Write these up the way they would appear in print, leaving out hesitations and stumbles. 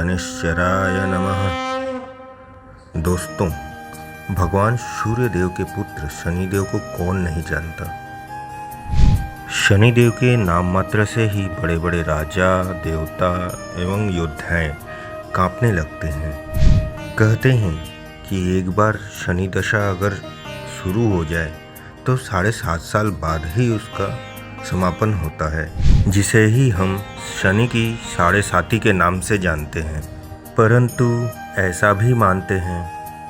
शनिश्चराय नमः। दोस्तों, भगवान सूर्य देव के पुत्र शनिदेव को कौन नहीं जानता। शनिदेव के नाम मात्र से ही बड़े बड़े राजा, देवता एवं योद्धाएं कांपने लगते हैं। कहते हैं कि एक बार शनि दशा अगर शुरू हो जाए तो 7.5 साल बाद ही उसका समापन होता है, जिसे ही हम शनि की 7.5 के नाम से जानते हैं। परंतु ऐसा भी मानते हैं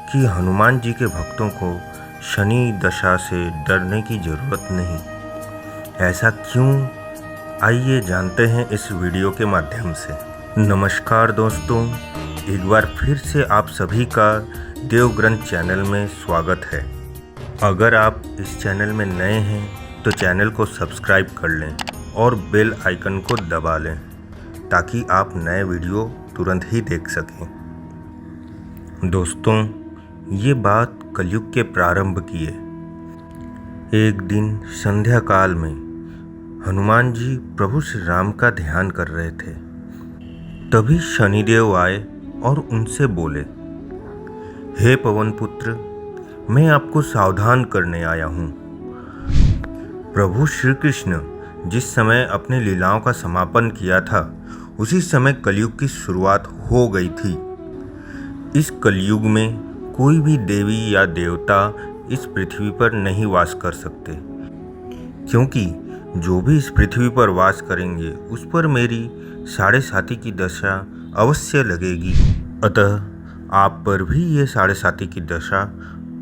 कि हनुमान जी के भक्तों को शनि दशा से डरने की ज़रूरत नहीं। ऐसा क्यों, आइए जानते हैं इस वीडियो के माध्यम से। नमस्कार दोस्तों, एक बार फिर से आप सभी का देवग्रंथ चैनल में स्वागत है। अगर आप इस चैनल में नए हैं तो चैनल को सब्सक्राइब कर लें और बेल आइकन को दबा लें ताकि आप नए वीडियो तुरंत ही देख सकें। दोस्तों, ये बात कलयुग के प्रारंभ की है। एक दिन संध्या काल में हनुमान जी प्रभु श्री राम का ध्यान कर रहे थे। तभी शनिदेव आए और उनसे बोले, हे पवन पुत्र, मैं आपको सावधान करने आया हूँ। प्रभु श्री कृष्ण जिस समय अपने लीलाओं का समापन किया था, उसी समय कलयुग की शुरुआत हो गई थी। इस कलयुग में कोई भी देवी या देवता इस पृथ्वी पर नहीं वास कर सकते, क्योंकि जो भी इस पृथ्वी पर वास करेंगे उस पर मेरी 7.5 की दशा अवश्य लगेगी। अतः आप पर भी ये 7.5 की दशा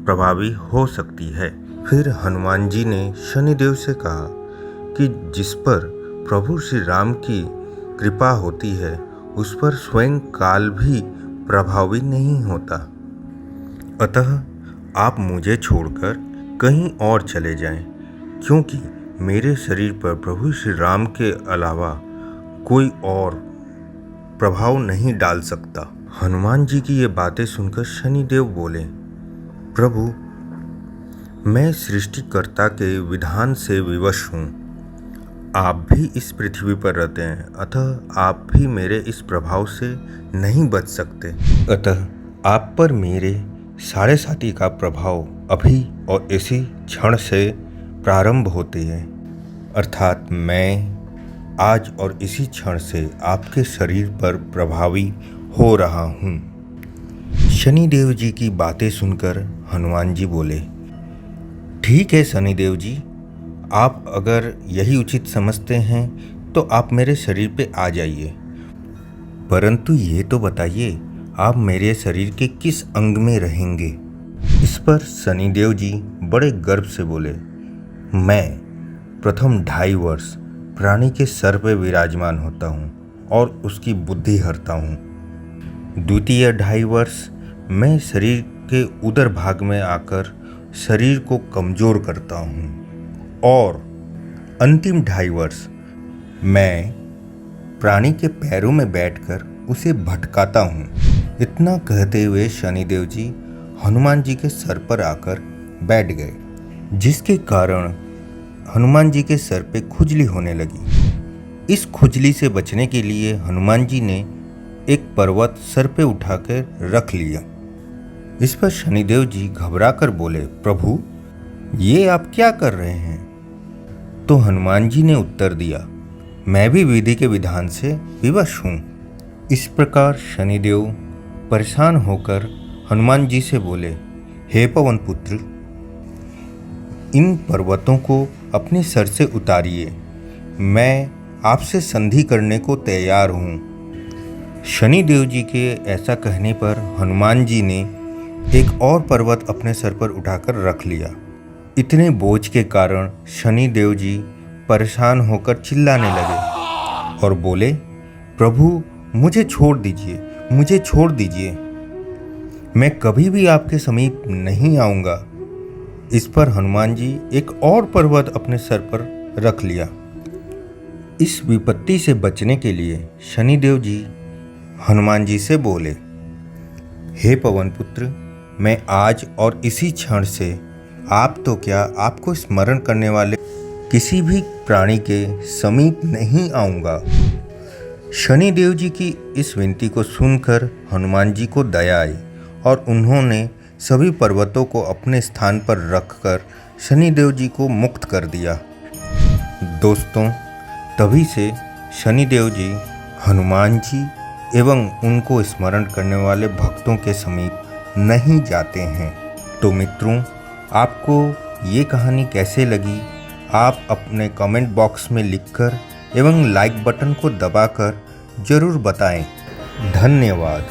प्रभावी हो सकती है। फिर हनुमान जी ने शनिदेव से कहा कि जिस पर प्रभु श्री राम की कृपा होती है उस पर स्वयं काल भी प्रभावी नहीं होता। अतः आप मुझे छोड़कर कहीं और चले जाएं, क्योंकि मेरे शरीर पर प्रभु श्री राम के अलावा कोई और प्रभाव नहीं डाल सकता। हनुमान जी की ये बातें सुनकर शनिदेव बोले, प्रभु, मैं सृष्टिकर्ता के विधान से विवश हूँ। आप भी इस पृथ्वी पर रहते हैं, अतः आप भी मेरे इस प्रभाव से नहीं बच सकते। अतः आप पर मेरे 7.5 का प्रभाव अभी और इसी क्षण से प्रारंभ होते हैं, अर्थात मैं आज और इसी क्षण से आपके शरीर पर प्रभावी हो रहा हूँ। शनिदेव जी की बातें सुनकर हनुमान जी बोले, ठीक है शनिदेव जी, आप अगर यही उचित समझते हैं तो आप मेरे शरीर पे आ जाइए। परंतु ये तो बताइए, आप मेरे शरीर के किस अंग में रहेंगे। इस पर शनिदेव जी बड़े गर्व से बोले, मैं प्रथम 2.5 वर्ष प्राणी के सर पे विराजमान होता हूँ और उसकी बुद्धि हरता हूँ। द्वितीय 2.5 वर्ष मैं शरीर के उदर भाग में आकर शरीर को कमज़ोर करता हूँ और अंतिम 2.5 वर्ष मैं प्राणी के पैरों में बैठकर उसे भटकाता हूँ। इतना कहते हुए शनिदेव जी हनुमान जी के सर पर आकर बैठ गए, जिसके कारण हनुमान जी के सर पे खुजली होने लगी। इस खुजली से बचने के लिए हनुमान जी ने एक पर्वत सर पे उठाकर रख लिया। इस पर शनिदेव जी घबरा कर बोले, प्रभु, ये आप क्या कर रहे हैं। तो हनुमान जी ने उत्तर दिया, मैं भी विधि के विधान से विवश हूँ। इस प्रकार शनिदेव परेशान होकर हनुमान जी से बोले, हे पवन पुत्र, इन पर्वतों को अपने सर से उतारिए, मैं आपसे संधि करने को तैयार हूँ। शनिदेव जी के ऐसा कहने पर हनुमान जी ने एक और पर्वत अपने सर पर उठाकर रख लिया। इतने बोझ के कारण शनिदेव जी परेशान होकर चिल्लाने लगे और बोले, प्रभु, मुझे छोड़ दीजिए, मुझे छोड़ दीजिए, मैं कभी भी आपके समीप नहीं आऊँगा। इस पर हनुमान जी एक और पर्वत अपने सर पर रख लिया। इस विपत्ति से बचने के लिए शनिदेव जी हनुमान जी से बोले, हे पवन पुत्र, मैं आज और इसी क्षण से आप तो क्या, आपको स्मरण करने वाले किसी भी प्राणी के समीप नहीं आऊँगा। शनिदेव जी की इस विनती को सुनकर हनुमान जी को दया आई और उन्होंने सभी पर्वतों को अपने स्थान पर रखकर शनिदेव जी को मुक्त कर दिया। दोस्तों, तभी से शनिदेव जी हनुमान जी एवं उनको स्मरण करने वाले भक्तों के समीप नहीं जाते हैं। तो मित्रों, आपको ये कहानी कैसे लगी, आप अपने कमेंट बॉक्स में लिखकर एवं लाइक बटन को दबाकर ज़रूर बताएं। धन्यवाद।